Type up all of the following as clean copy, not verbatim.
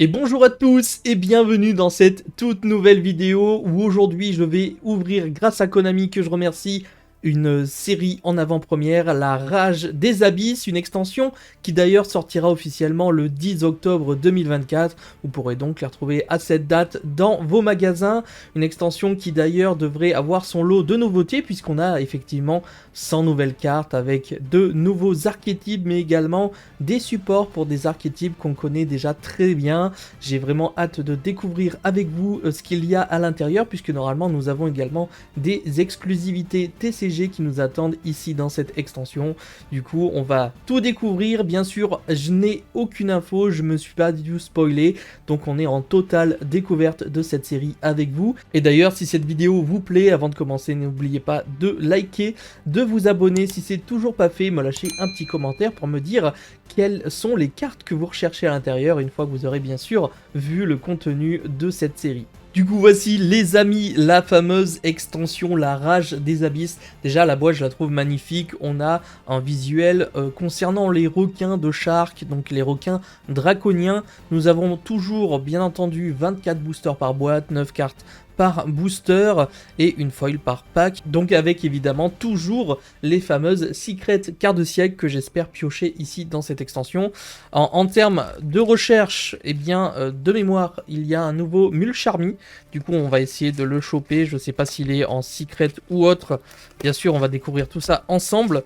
Et bonjour à tous et bienvenue dans cette toute nouvelle vidéo où aujourd'hui je vais ouvrir grâce à Konami que je remercie une série en avant-première, La Rage des Abysses, une extension qui d'ailleurs sortira officiellement le 10 octobre 2024. Vous pourrez donc la retrouver à cette date dans vos magasins. Une extension qui d'ailleurs devrait avoir son lot de nouveautés puisqu'on a effectivement 100 nouvelles cartes avec de nouveaux archétypes mais également des supports pour des archétypes qu'on connaît déjà très bien. J'ai vraiment hâte de découvrir avec vous ce qu'il y a à l'intérieur puisque normalement nous avons également des exclusivités TCG qui nous attendent ici dans cette extension. Du coup on va tout découvrir. Bien sûr je n'ai aucune info, je me suis pas du tout spoilé, donc on est en totale découverte de cette série avec vous. Et d'ailleurs si cette vidéo vous plaît, avant de commencer n'oubliez pas de liker, de vous abonner si c'est toujours pas fait, me lâcher un petit commentaire pour me dire quelles sont les cartes que vous recherchez à l'intérieur une fois que vous aurez bien sûr vu le contenu de cette série. Du coup voici les amis la fameuse extension La Rage des Abysses. Déjà la boîte je la trouve magnifique, on a un visuel concernant les requins de Shark, donc les requins draconiens. Nous avons toujours bien entendu 24 boosters par boîte, 9 cartes par booster et une foil par pack, donc avec évidemment toujours les fameuses secret cartes de siècle que j'espère piocher ici dans cette extension. En termes de recherche, eh bien de mémoire il y a un nouveau Mulcharmy, du coup on va essayer de le choper, je sais pas s'il est en secret ou autre, bien sûr on va découvrir tout ça ensemble.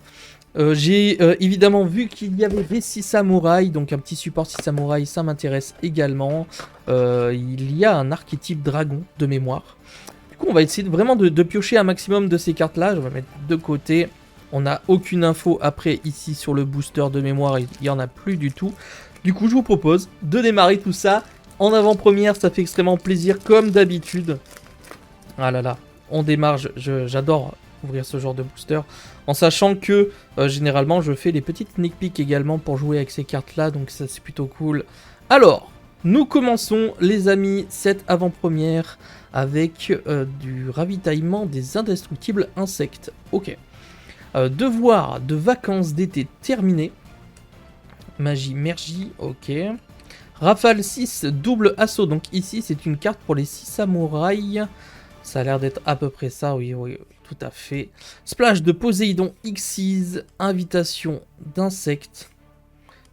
J'ai évidemment vu qu'il y avait des 6 samouraïs, donc un petit support 6 samouraïs, ça m'intéresse également. Il y a un archétype dragon de mémoire. Du coup, on va essayer vraiment de piocher un maximum de ces cartes-là. Je vais mettre de côté. On n'a aucune info après ici sur le booster de mémoire, il n'y en a plus du tout. Du coup, je vous propose de démarrer tout ça en avant-première, ça fait extrêmement plaisir comme d'habitude. Ah là là, on démarre, j'adore ouvrir ce genre de booster, en sachant que généralement je fais les petites sneak peeks également pour jouer avec ces cartes là, donc ça c'est plutôt cool. Alors, nous commençons les amis cette avant-première avec du ravitaillement des indestructibles insectes. Ok. Devoir de vacances d'été terminé. Magie Mergie, ok. Rafale 6, double assaut, donc ici c'est une carte pour les 6 samouraïs. Ça a l'air d'être à peu près ça, oui, oui, tout à fait. Splash de Poséidon Xyz, invitation d'insectes.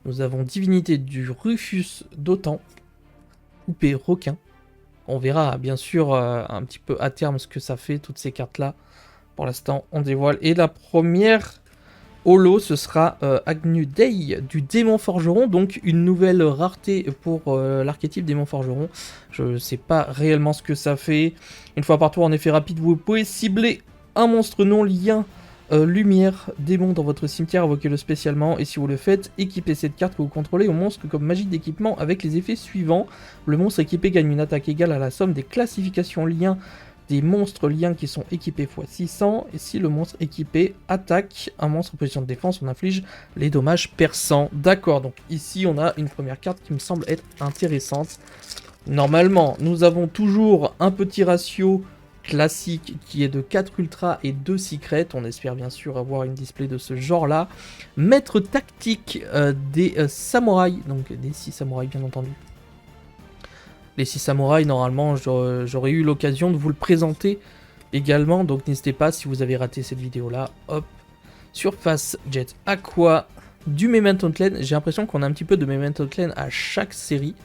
Nous avons divinité du Rufus d'Otan, coupé requin. On verra bien sûr un petit peu à terme ce que ça fait, toutes ces cartes-là. Pour l'instant, on dévoile. Et la première holo, ce sera Agnu Dei du démon forgeron, donc une nouvelle rareté pour l'archétype démon forgeron. Je sais pas réellement ce que ça fait. Une fois par tour, en effet rapide, vous pouvez cibler un monstre non lien lumière démon dans votre cimetière, invoquez-le spécialement, et si vous le faites, équipez cette carte que vous contrôlez au monstre comme magie d'équipement avec les effets suivants. Le monstre équipé gagne une attaque égale à la somme des classifications liens des monstres liens qui sont équipés x 600, et si le monstre équipé attaque un monstre en position de défense, on inflige les dommages perçants. D'accord, donc ici on a une première carte qui me semble être intéressante. Normalement, nous avons toujours un petit ratio classique qui est de 4 ultra et 2 secrets. On espère bien sûr avoir une display de ce genre là. Maître tactique des samouraïs, donc des 6 samouraïs bien entendu. Les 6 samouraïs, normalement, j'aurais eu l'occasion de vous le présenter également. Donc n'hésitez pas, si vous avez raté cette vidéo-là, hop. Surface Jet Aqua, du Memento Clan. J'ai l'impression qu'on a un petit peu de Memento Clan à chaque série.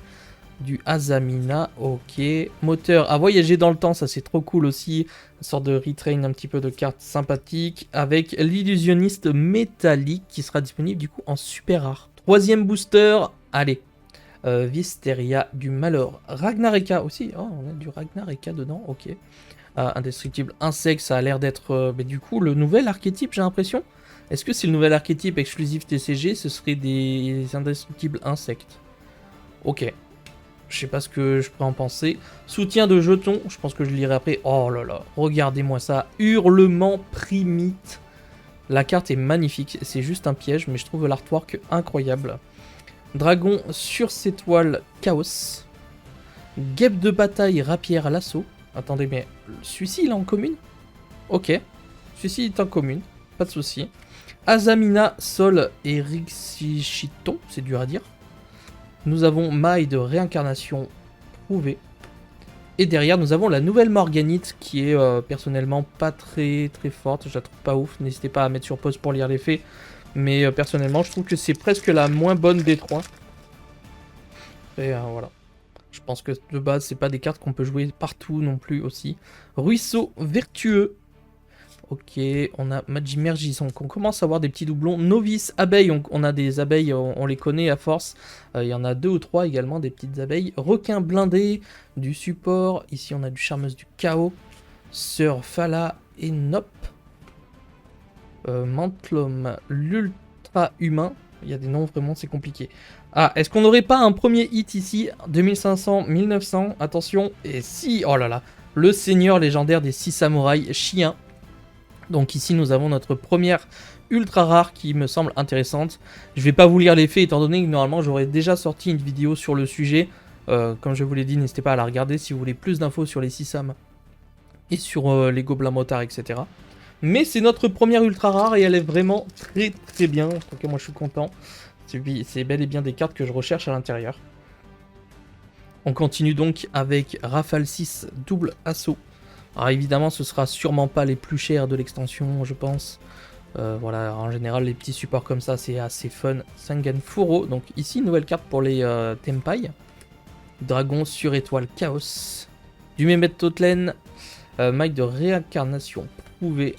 Du Azamina, ok. Moteur à voyager dans le temps, ça c'est trop cool aussi. Une sorte de retrain, un petit peu de cartes sympathiques. Avec l'illusionniste métallique qui sera disponible du coup en super rare. Troisième booster, allez. Visteria du malheur. Ragnareka aussi. Oh, on a du Ragnareka dedans. Ok. Indestructible insecte. Ça a l'air d'être du coup le nouvel archétype, j'ai l'impression. Est-ce que c'est le nouvel archétype exclusif TCG? Ce serait des indestructibles insectes. Ok. Je sais pas ce que je pourrais en penser. Soutien de jetons. Je pense que je lirai après. Oh là là. Regardez-moi ça. Hurlement primite. La carte est magnifique. C'est juste un piège, mais je trouve l'artwork incroyable. Dragon sur ses toiles Chaos. Guêpe de bataille rapière à l'assaut. Attendez, mais celui-ci il est en commune? Ok. Celui-ci est en commune. Pas de souci. Azamina, Sol et Rixichiton. C'est dur à dire. Nous avons maille de réincarnation prouvée. Et derrière, nous avons la nouvelle Morganite qui est personnellement pas très forte. Je la trouve pas ouf. N'hésitez pas à mettre sur pause pour lire les faits. Mais personnellement, je trouve que c'est presque la moins bonne des trois. Et voilà. Je pense que de base, c'est pas des cartes qu'on peut jouer partout non plus aussi. Ruisseau vertueux. Ok, on a Magimergis, on commence à avoir des petits doublons. Novice, abeille, on a des abeilles, on les connaît à force. Il y en a 2 ou 3 également, des petites abeilles. Requin blindé, du support. Ici, on a du charmeuse du chaos. Sœur Phala et Nop. Mantlum, l'ultra humain. Il y a des noms vraiment, c'est compliqué. Ah, est-ce qu'on n'aurait pas un premier hit ici 2500, 1900, attention. Et si, oh là là, le seigneur légendaire des 6 samouraïs, Chien. Donc ici, nous avons notre première ultra rare qui me semble intéressante. Je vais pas vous lire les faits étant donné que normalement, j'aurais déjà sorti une vidéo sur le sujet. Comme je vous l'ai dit, n'hésitez pas à la regarder si vous voulez plus d'infos sur les 6 Sam et sur les gobelins motards, etc. Mais c'est notre première ultra rare et elle est vraiment très bien. En tout cas, moi je suis content. C'est bel et bien des cartes que je recherche à l'intérieur. On continue donc avec Rafale 6 double assaut. Alors évidemment, ce sera sûrement pas les plus chers de l'extension, je pense. Voilà, en général, les petits supports comme ça, c'est assez fun. Sangan Furo, donc ici, une nouvelle carte pour les Tempai. Dragon sur étoile Chaos. Du Mehmet Totlen. Maille de réincarnation prouvée.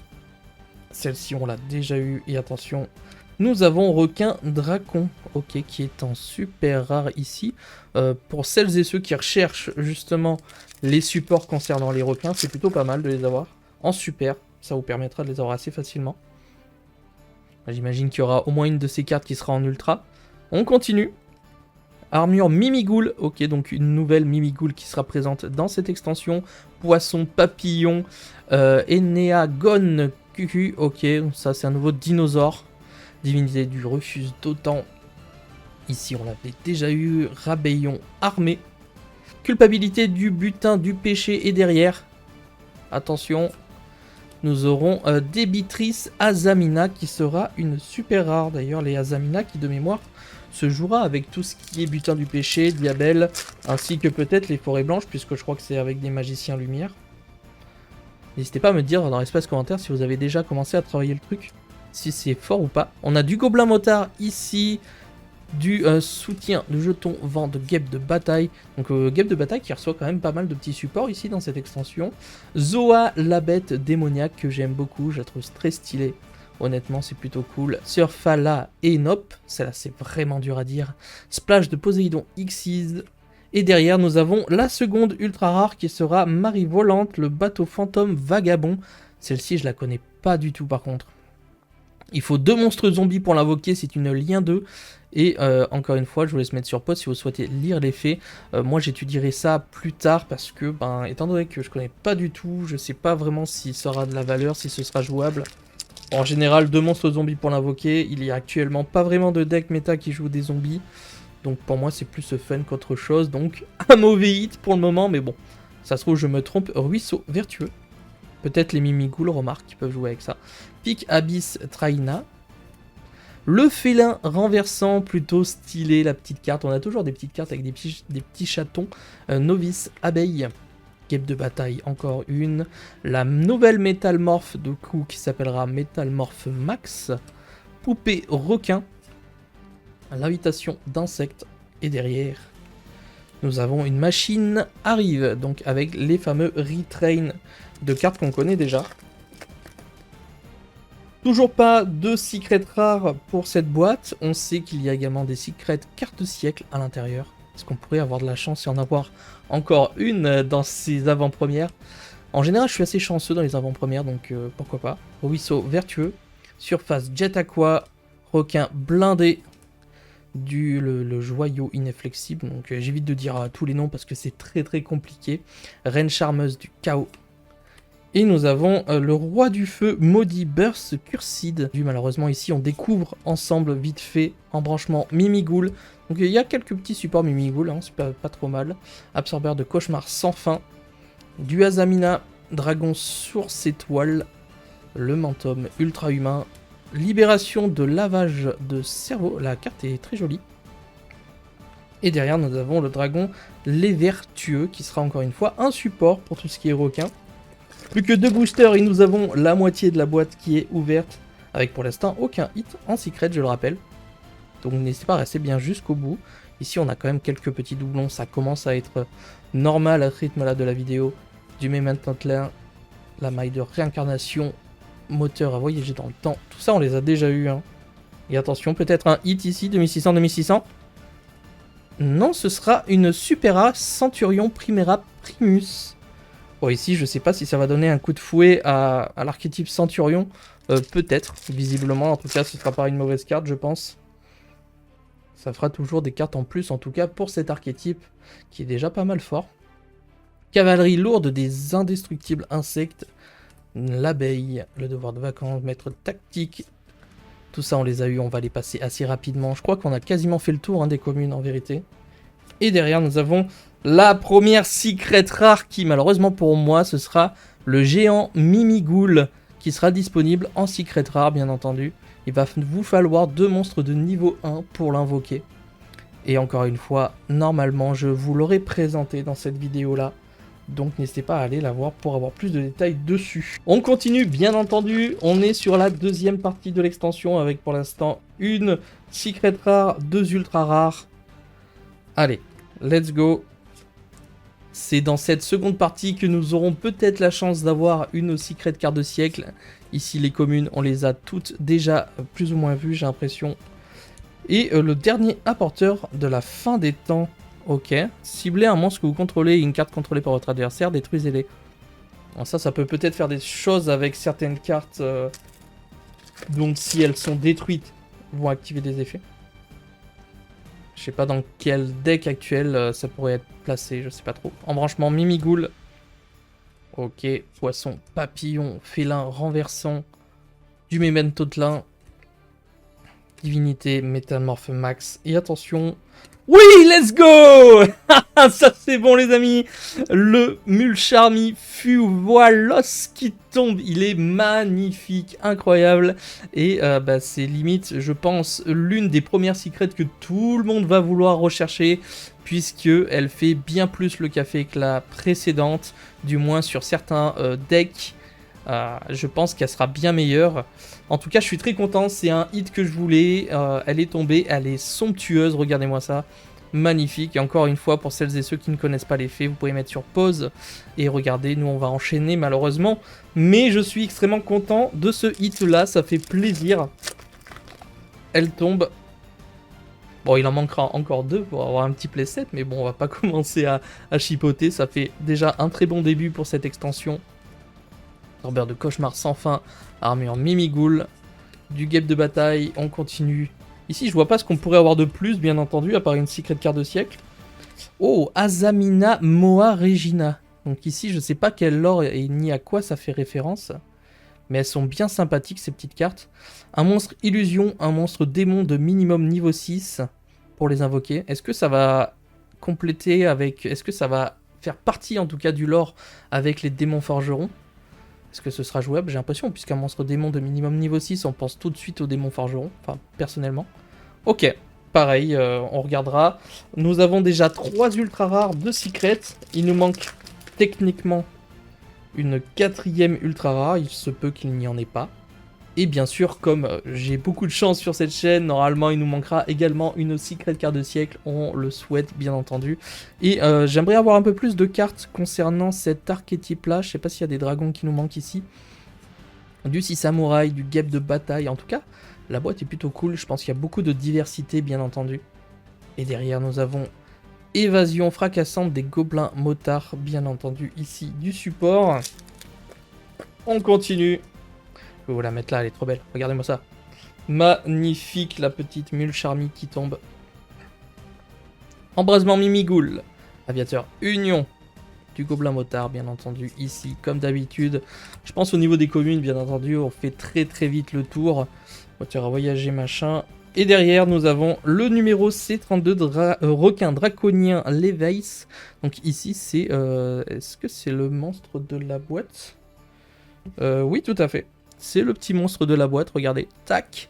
Celle-ci, on l'a déjà eu. Et attention, nous avons Requin Dracon, ok, qui est en super rare ici. Pour celles et ceux qui recherchent justement les supports concernant les requins, c'est plutôt pas mal de les avoir en super. Ça vous permettra de les avoir assez facilement. J'imagine qu'il y aura au moins une de ces cartes qui sera en ultra. On continue. Armure Mimigoul, ok, donc une nouvelle Mimigoul qui sera présente dans cette extension. Poisson, papillon, Eneagon QQ, ok, ça c'est un nouveau dinosaure. Divinité du refuse d'autant. Ici on l'avait déjà eu. Rabaillon armé. Culpabilité du butin du péché est derrière. Attention. Nous aurons Débitrice Azamina qui sera une super rare. D'ailleurs les Azamina qui de mémoire se jouera avec tout ce qui est butin du péché, Diabelle, ainsi que peut-être les forêts blanches puisque je crois que c'est avec des magiciens lumière. N'hésitez pas à me dire dans l'espace commentaire si vous avez déjà commencé à travailler le truc. Si c'est fort ou pas. On a du gobelin motard ici. Du soutien de jetons vent de guêpe de bataille. Donc guêpe de bataille qui reçoit quand même pas mal de petits supports ici dans cette extension. Zoa la bête démoniaque que j'aime beaucoup, je la trouve très stylée. Honnêtement c'est plutôt cool. Sœur Phala et Nop, celle-là c'est vraiment dur à dire. Splash de Poséidon Xyz. Et derrière nous avons la seconde ultra rare qui sera Marie Volante, le bateau fantôme vagabond. Celle-ci je la connais pas du tout par contre. Il faut 2 monstres zombies pour l'invoquer, c'est une lien 2. Et encore une fois, je vous laisse mettre sur pause si vous souhaitez lire les faits. Moi, j'étudierai ça plus tard parce que, étant donné que je connais pas du tout, je sais pas vraiment si ça aura de la valeur, si ce sera jouable. En général, 2 monstres zombies pour l'invoquer. Il y a actuellement pas vraiment de deck méta qui joue des zombies. Donc pour moi, c'est plus fun qu'autre chose. Donc un mauvais hit pour le moment, mais bon, ça se trouve, je me trompe. Ruisseau vertueux. Peut-être les Mimigoul, remarque, qui peuvent jouer avec ça. Pic Abyss Traina. Le félin renversant, plutôt stylé, la petite carte. On a toujours des petites cartes avec des petits chatons. Novice Abeille. Guêpe de bataille, encore une. La nouvelle métalmorphe de coup qui s'appellera Métalmorphe Max. Poupée requin. L'invitation d'insectes. Et derrière, nous avons une machine arrive. Donc avec les fameux retrain de cartes qu'on connaît déjà. Toujours pas de secret rare pour cette boîte. On sait qu'il y a également des secrets cartes siècle à l'intérieur. Est-ce qu'on pourrait avoir de la chance et en avoir encore une dans ces avant-premières? En général, je suis assez chanceux dans les avant-premières, donc pourquoi pas. Ruisseau vertueux. Surface Jet Aqua. Requin blindé. Le joyau inflexible. Donc j'évite de dire tous les noms parce que c'est très compliqué. Reine charmeuse du chaos. Et nous avons le roi du feu, maudit Burst Cursed. Malheureusement ici on découvre ensemble vite fait embranchement Mimigoul. Donc il y a quelques petits supports Mimigoul, hein, c'est pas trop mal. Absorbeur de cauchemar sans fin. Du Azamina, dragon source étoile. Le Mantum ultra humain. Libération de lavage de cerveau. La carte est très jolie. Et derrière, nous avons le dragon Les Vertueux, qui sera encore une fois un support pour tout ce qui est requin. Plus que 2 boosters et nous avons la moitié de la boîte qui est ouverte, avec pour l'instant aucun hit en secret, je le rappelle. Donc n'hésitez pas à rester bien jusqu'au bout. Ici, on a quand même quelques petits doublons, ça commence à être normal à ce rythme-là de la vidéo. Du Memento Mori, la maille de réincarnation, moteur à voyager dans le temps, tout ça on les a déjà eu. Hein. Et attention, peut-être un hit ici, 2600-2600. Non, ce sera une Supera Centurion Primera Primus. Bon, ici, je sais pas si ça va donner un coup de fouet à l'archétype Centurion. Peut-être, visiblement. En tout cas, ce sera pas une mauvaise carte, je pense. Ça fera toujours des cartes en plus, en tout cas, pour cet archétype, qui est déjà pas mal fort. Cavalerie lourde des indestructibles insectes. L'abeille, le devoir de vacances, maître tactique. Tout ça, on les a eu, on va les passer assez rapidement. Je crois qu'on a quasiment fait le tour des communes, en vérité. Et derrière, nous avons la première secret rare qui, malheureusement pour moi, ce sera le géant Mimigoul, qui sera disponible en secret rare, bien entendu. Il va vous falloir 2 monstres de niveau 1 pour l'invoquer. Et encore une fois, normalement, je vous l'aurai présenté dans cette vidéo-là. Donc n'hésitez pas à aller la voir pour avoir plus de détails dessus. On continue, bien entendu. On est sur la deuxième partie de l'extension avec pour l'instant une secret rare, 2 ultra rares. Allez, let's go. C'est dans cette seconde partie que nous aurons peut-être la chance d'avoir une secret carte de siècle. Ici, les communes, on les a toutes déjà plus ou moins vues, j'ai l'impression. Et le dernier apporteur de la fin des temps. Ok. Ciblez un monstre que vous contrôlez et une carte contrôlée par votre adversaire, détruisez-les. Ça peut peut-être faire des choses avec certaines cartes. Donc si elles sont détruites, vont activer des effets. Je sais pas dans quel deck actuel ça pourrait être placé, je sais pas trop. Embranchement Mimigoul. Ok, poisson, papillon, félin, renversant, du Memento Mori, divinité, métamorphe max. Et attention, oui, let's go. Ça c'est bon les amis. Le Mulcharmy Fuvoilos qui tombe, il est magnifique, incroyable. Et c'est limite, je pense, l'une des premières secrets que tout le monde va vouloir rechercher, puisque elle fait bien plus le café que la précédente, du moins sur certains decks. Je pense qu'elle sera bien meilleure. En tout cas, je suis très content. C'est un hit que je voulais. Elle est tombée. Elle est somptueuse. Regardez-moi ça. Magnifique. Et encore une fois, pour celles et ceux qui ne connaissent pas l'effet, vous pouvez mettre sur pause. Et regardez, nous, on va enchaîner malheureusement. Mais je suis extrêmement content de ce hit-là. Ça fait plaisir. Elle tombe. Bon, il en manquera encore 2 pour avoir un petit playset. Mais bon, on va pas commencer à chipoter. Ça fait déjà un très bon début pour cette extension. Torbeur de cauchemar sans fin, armure Mimigoul, du guêpe de bataille, on continue. Ici, je vois pas ce qu'on pourrait avoir de plus, bien entendu, à part une secret carte de siècle. Oh, Azamina Moa Regina. Donc ici, je sais pas quel lore et ni à quoi ça fait référence. Mais elles sont bien sympathiques, ces petites cartes. Un monstre illusion, un monstre démon de minimum niveau 6 pour les invoquer. Est-ce que ça va compléter avec... Est-ce que ça va faire partie, en tout cas, du lore avec les démons forgerons? Est-ce que ce sera jouable? J'ai l'impression, puisqu'un monstre démon de minimum niveau 6, on pense tout de suite au démon forgeron. Enfin, personnellement. Ok, pareil, on regardera. Nous avons déjà 3 ultra rares de secret. Il nous manque techniquement une 4e ultra rare. Il se peut qu'il n'y en ait pas. Et bien sûr, comme j'ai beaucoup de chance sur cette chaîne, normalement il nous manquera également une secret carte de siècle, on le souhaite bien entendu. Et j'aimerais avoir un peu plus de cartes concernant cet archétype là, je sais pas s'il y a des dragons qui nous manquent ici. Du 6 samouraï, du guêpe de bataille, en tout cas la boîte est plutôt cool, je pense qu'il y a beaucoup de diversité bien entendu. Et derrière nous avons évasion fracassante des gobelins motards, bien entendu ici du support. On continue. Je vais vous la mettre là, elle est trop belle. Regardez-moi ça. Magnifique, la petite Mulcharmy qui tombe. Embrasement Mimigoul. Aviateur Union. Du gobelin motard, bien entendu, ici, comme d'habitude. Je pense au niveau des communes, bien entendu, on fait très très vite le tour. Voiture à voyager, machin. Et derrière, nous avons le numéro C32 requin draconien Levice. Donc ici, c'est... Est-ce que c'est le monstre de la boîte? Oui, tout à fait. C'est le petit monstre de la boîte, regardez. Tac.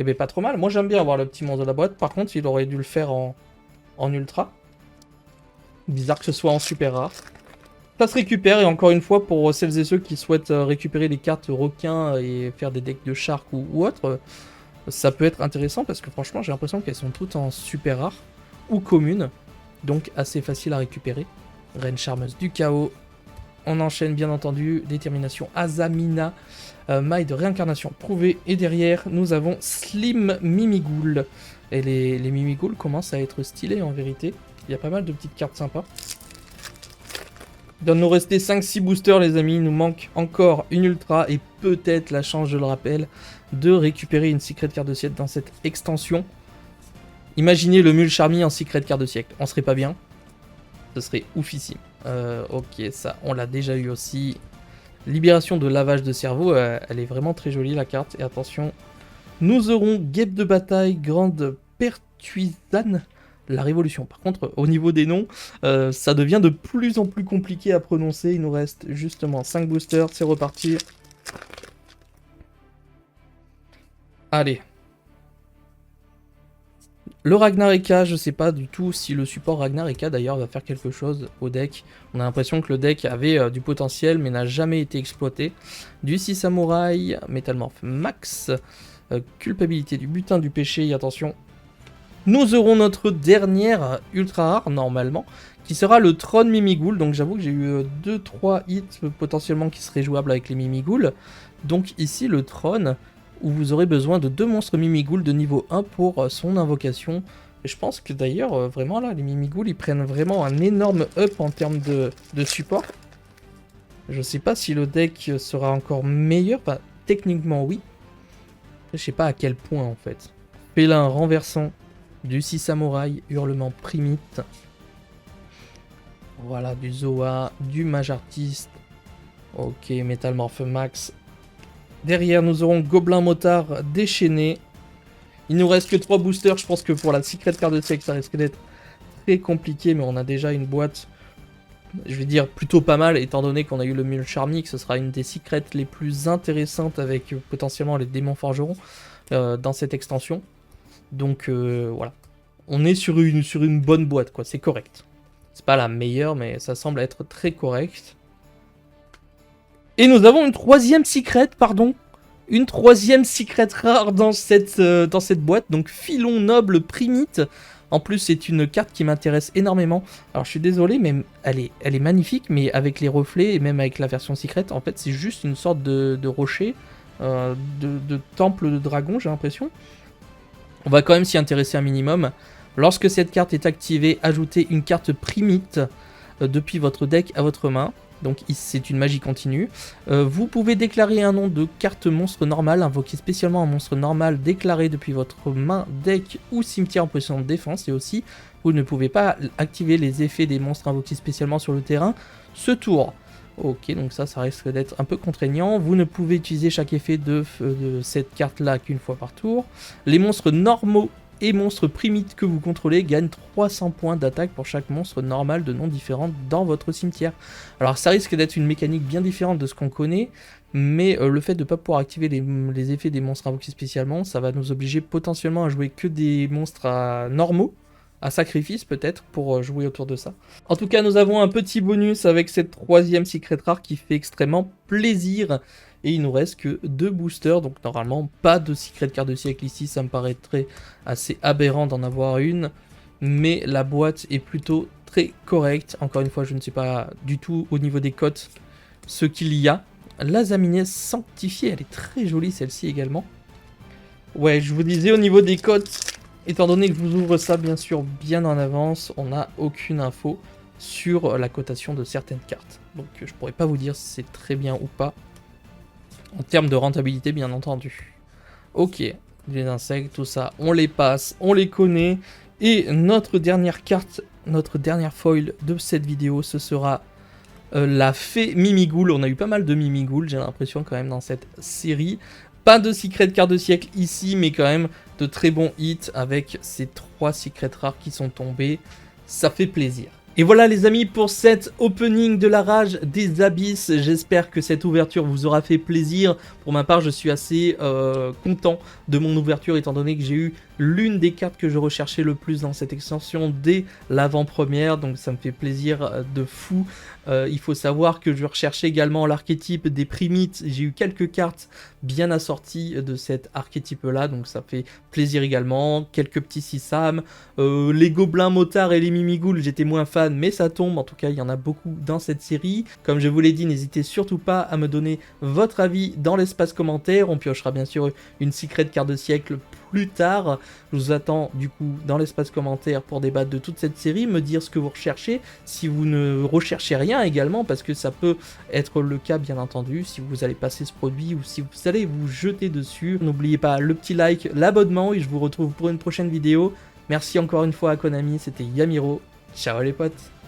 Eh bien, pas trop mal. Moi, j'aime bien avoir le petit monstre de la boîte. Par contre, il aurait dû le faire en en ultra. Bizarre que ce soit en super rare. Ça se récupère, et encore une fois, pour celles et ceux qui souhaitent récupérer les cartes requins et faire des decks de shark ou autre, ça peut être intéressant parce que franchement, j'ai l'impression qu'elles sont toutes en super rare ou commune, donc assez facile à récupérer. Reine charmeuse du chaos. On enchaîne bien entendu, détermination Azamina, maille de réincarnation prouvée, et derrière nous avons Slim Mimighoul. Et les Mimighoul commencent à être stylés en vérité, il y a pas mal de petites cartes sympas. Il doit nous rester 5-6 boosters les amis, il nous manque encore une ultra et peut-être la chance, je le rappelle, de récupérer une secret carte de siècle dans cette extension. Imaginez le Mule Charmy en secret carte de siècle, on serait pas bien? Ce serait oufissime. Ok, ça on l'a déjà eu aussi. Libération de lavage de cerveau, elle est vraiment très jolie la carte. Et attention, nous aurons Guêpe de bataille, Grande Pertuisane, la Révolution. Par contre, au niveau des noms, ça devient de plus en plus compliqué à prononcer. Il nous reste justement 5 boosters, c'est reparti. Allez. Le Ragnareka, je sais pas du tout si le support Ragnareka d'ailleurs va faire quelque chose au deck. On a l'impression que le deck avait du potentiel mais n'a jamais été exploité. Du 6 Samouraï, Métalmorph Max, culpabilité du butin du péché, et attention. Nous aurons notre dernière ultra rare normalement, qui sera le Tron Mimighoul. Donc j'avoue que j'ai eu 2-3 hits potentiellement qui seraient jouables avec les Mimighoul. Donc ici le Tron, où vous aurez besoin de 2 monstres Mimighoul de niveau 1 pour son invocation. Et je pense que d'ailleurs, vraiment là, les Mimighoul, ils prennent vraiment un énorme up en termes de support. Je sais pas si le deck sera encore meilleur, enfin, techniquement oui. Je sais pas à quel point en fait. Félin renversant, du 6 Samouraï, hurlement primite. Voilà, du Zoa, du Mage Artiste. Ok, Métalmorph Max. Derrière, nous aurons Gobelin Motard déchaîné. Il nous reste que 3 boosters. Je pense que pour la secret card de siècle, ça risque d'être très compliqué. Mais on a déjà une boîte, je vais dire, plutôt pas mal. Étant donné qu'on a eu le Mule Charmy, que ce sera une des secrets les plus intéressantes avec potentiellement les démons forgerons dans cette extension. Donc voilà. On est sur une bonne boîte, quoi. C'est correct. C'est pas la meilleure, mais ça semble être très correct. Et nous avons une troisième secret, pardon. Une troisième secret rare dans cette boîte. Donc Filon Noble Primite. En plus, c'est une carte qui m'intéresse énormément. Alors, je suis désolé, mais elle est magnifique. Mais avec les reflets, et même avec la version secret, en fait, c'est juste une sorte de rocher. De temple de dragon, j'ai l'impression. On va quand même s'y intéresser un minimum. Lorsque cette carte est activée, ajoutez une carte Primite depuis votre deck à votre main. Donc c'est une magie continue. Vous pouvez déclarer un nom de carte monstre normale, invoquer spécialement un monstre normal déclaré depuis votre main, deck ou cimetière en position de défense. Et aussi, vous ne pouvez pas activer les effets des monstres invoqués spécialement sur le terrain ce tour. Ok, donc ça risque d'être un peu contraignant. Vous ne pouvez utiliser chaque effet de cette carte-là qu'une fois par tour. Les monstres normaux et monstres primites que vous contrôlez gagnent 300 points d'attaque pour chaque monstre normal de nom différent dans votre cimetière. Alors ça risque d'être une mécanique bien différente de ce qu'on connaît, mais le fait de ne pas pouvoir activer les effets des monstres invoqués spécialement, ça va nous obliger potentiellement à jouer que des monstres normaux, à sacrifice peut-être, pour jouer autour de ça. En tout cas, nous avons un petit bonus avec cette troisième secret rare qui fait extrêmement plaisir. Et il nous reste que 2 boosters, donc normalement pas de secret carte de siècle ici, ça me paraîtrait assez aberrant d'en avoir une. Mais la boîte est plutôt très correcte. Encore une fois, je ne sais pas du tout au niveau des cotes ce qu'il y a. L'Azaminée sanctifiée, elle est très jolie celle-ci également. Ouais, je vous disais au niveau des cotes, étant donné que je vous ouvre ça bien sûr bien en avance, on n'a aucune info sur la cotation de certaines cartes. Donc je pourrais pas vous dire si c'est très bien ou pas. En termes de rentabilité, bien entendu. Ok, les insectes, tout ça, on les passe, on les connaît. Et notre dernière carte, notre dernière foil de cette vidéo, ce sera la fée Mimighoul. On a eu pas mal de Mimighoul, j'ai l'impression quand même dans cette série. Pas de secret carte de siècle ici, mais quand même de très bons hits avec ces 3 secrets rares qui sont tombés. Ça fait plaisir. Et voilà les amis pour cet opening de la rage des abysses, j'espère que cette ouverture vous aura fait plaisir. Pour ma part je suis assez content de mon ouverture étant donné que j'ai eu l'une des cartes que je recherchais le plus dans cette extension dès l'avant-première, donc ça me fait plaisir de fou. Il faut savoir que je recherchais également l'archétype des primites, j'ai eu quelques cartes bien assorties de cet archétype là, donc ça fait plaisir également. Quelques petits Sisam, les gobelins motards et les mimigoules, j'étais moins fan, mais ça tombe, en tout cas il y en a beaucoup dans cette série. Comme je vous l'ai dit, n'hésitez surtout pas à me donner votre avis dans l'espace commentaire, on piochera bien sûr une secret carte de siècle plus tard. Je vous attends du coup dans l'espace commentaire pour débattre de toute cette série, me dire ce que vous recherchez, si vous ne recherchez rien également, parce que ça peut être le cas bien entendu, si vous allez passer ce produit ou si vous allez vous jeter dessus. N'oubliez pas le petit like, l'abonnement et je vous retrouve pour une prochaine vidéo. Merci encore une fois à Konami, c'était Yamiro, ciao les potes.